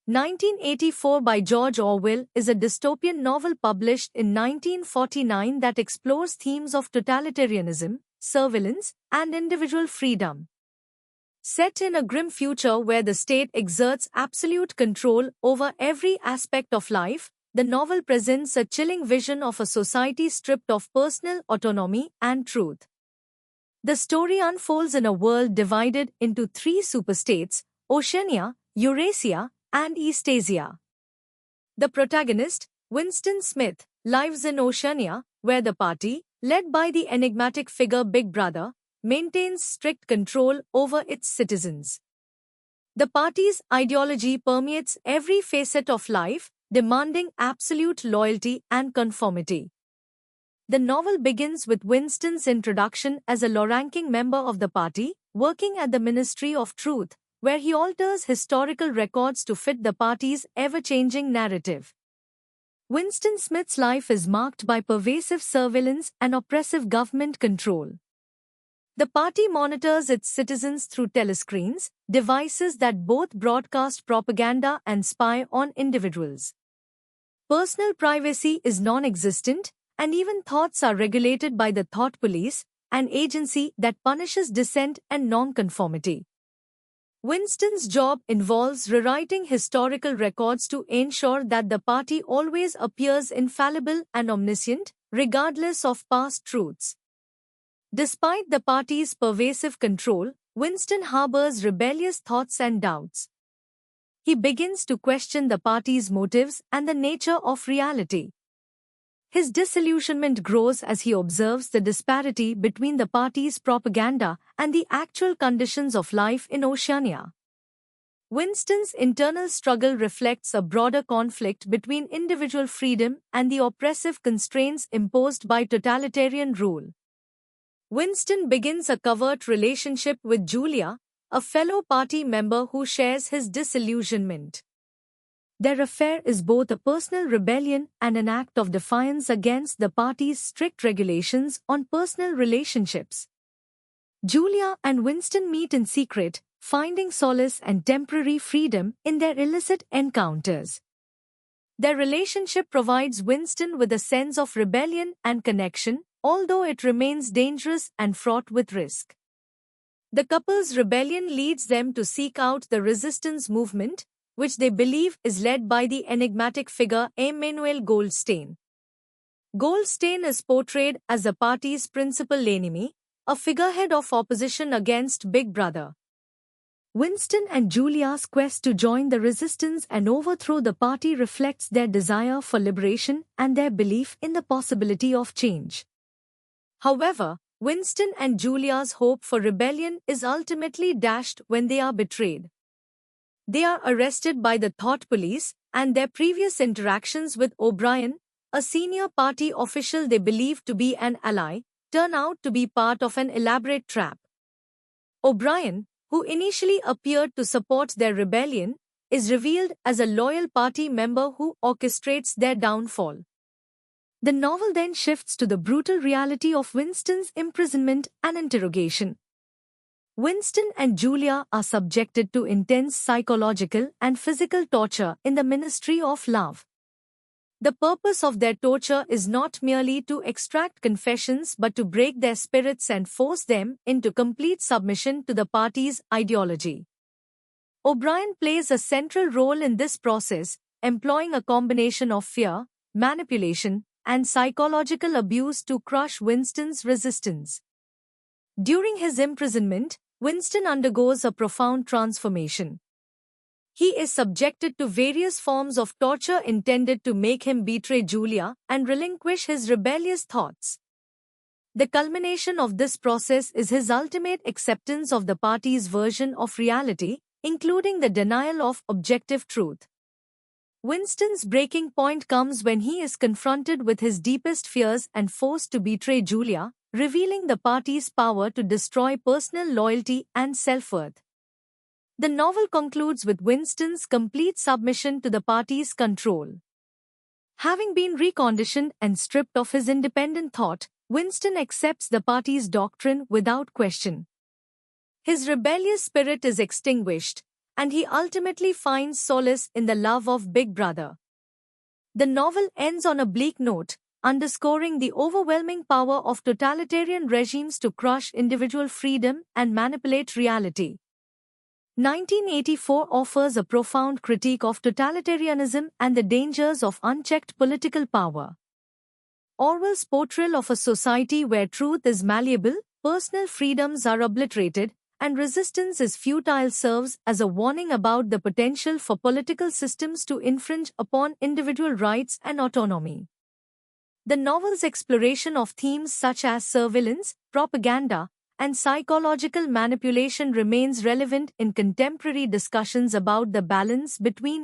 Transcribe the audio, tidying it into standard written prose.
1984 by George Orwell is a dystopian novel published in 1949 that explores themes of totalitarianism, surveillance, and individual freedom. Set in a grim future where the state exerts absolute control over every aspect of life, the novel presents a chilling vision of a society stripped of personal autonomy and truth. The story unfolds in a world divided into three superstates: Oceania, Eurasia, and Eastasia. The protagonist, Winston Smith, lives in Oceania, where the party, led by the enigmatic figure Big Brother, maintains strict control over its citizens. The party's ideology permeates every facet of life, demanding absolute loyalty and conformity. The novel begins with Winston's introduction as a low-ranking member of the party, working at the Ministry of Truth, where he alters historical records to fit the party's ever-changing narrative. Winston Smith's life is marked by pervasive surveillance and oppressive government control. The party monitors its citizens through telescreens, devices that both broadcast propaganda and spy on individuals. Personal privacy is non-existent, and even thoughts are regulated by the Thought Police, an agency that punishes dissent and non-conformity. Winston's job involves rewriting historical records to ensure that the party always appears infallible and omniscient, regardless of past truths. Despite the party's pervasive control, Winston harbors rebellious thoughts and doubts. He begins to question the party's motives and the nature of reality. His disillusionment grows as he observes the disparity between the party's propaganda and the actual conditions of life in Oceania. Winston's internal struggle reflects a broader conflict between individual freedom and the oppressive constraints imposed by totalitarian rule. Winston begins a covert relationship with Julia, a fellow party member who shares his disillusionment. Their affair is both a personal rebellion and an act of defiance against the party's strict regulations on personal relationships. Julia and Winston meet in secret, finding solace and temporary freedom in their illicit encounters. Their relationship provides Winston with a sense of rebellion and connection, although it remains dangerous and fraught with risk. The couple's rebellion leads them to seek out the resistance movement, which they believe is led by the enigmatic figure Emmanuel Goldstein. Goldstein is portrayed as the party's principal enemy, a figurehead of opposition against Big Brother. Winston and Julia's quest to join the resistance and overthrow the party reflects their desire for liberation and their belief in the possibility of change. However, Winston and Julia's hope for rebellion is ultimately dashed when they are betrayed. They are arrested by the Thought Police, and their previous interactions with O'Brien, a senior party official they believe to be an ally, turn out to be part of an elaborate trap. O'Brien, who initially appeared to support their rebellion, is revealed as a loyal party member who orchestrates their downfall. The novel then shifts to the brutal reality of Winston's imprisonment and interrogation. Winston and Julia are subjected to intense psychological and physical torture in the Ministry of Love. The purpose of their torture is not merely to extract confessions but to break their spirits and force them into complete submission to the party's ideology. O'Brien plays a central role in this process, employing a combination of fear, manipulation, and psychological abuse to crush Winston's resistance. During his imprisonment, Winston undergoes a profound transformation. He is subjected to various forms of torture intended to make him betray Julia and relinquish his rebellious thoughts. The culmination of this process is his ultimate acceptance of the party's version of reality, including the denial of objective truth. Winston's breaking point comes when he is confronted with his deepest fears and forced to betray Julia, revealing the party's power to destroy personal loyalty and self-worth. The novel concludes with Winston's complete submission to the party's control. Having been reconditioned and stripped of his independent thought, Winston accepts the party's doctrine without question. His rebellious spirit is extinguished, and he ultimately finds solace in the love of Big Brother. The novel ends on a bleak note, underscoring the overwhelming power of totalitarian regimes to crush individual freedom and manipulate reality. 1984 offers a profound critique of totalitarianism and the dangers of unchecked political power. Orwell's portrayal of a society where truth is malleable, personal freedoms are obliterated, and resistance is futile serves as a warning about the potential for political systems to infringe upon individual rights and autonomy. The novel's exploration of themes such as surveillance, propaganda, and psychological manipulation remains relevant in contemporary discussions about the balance between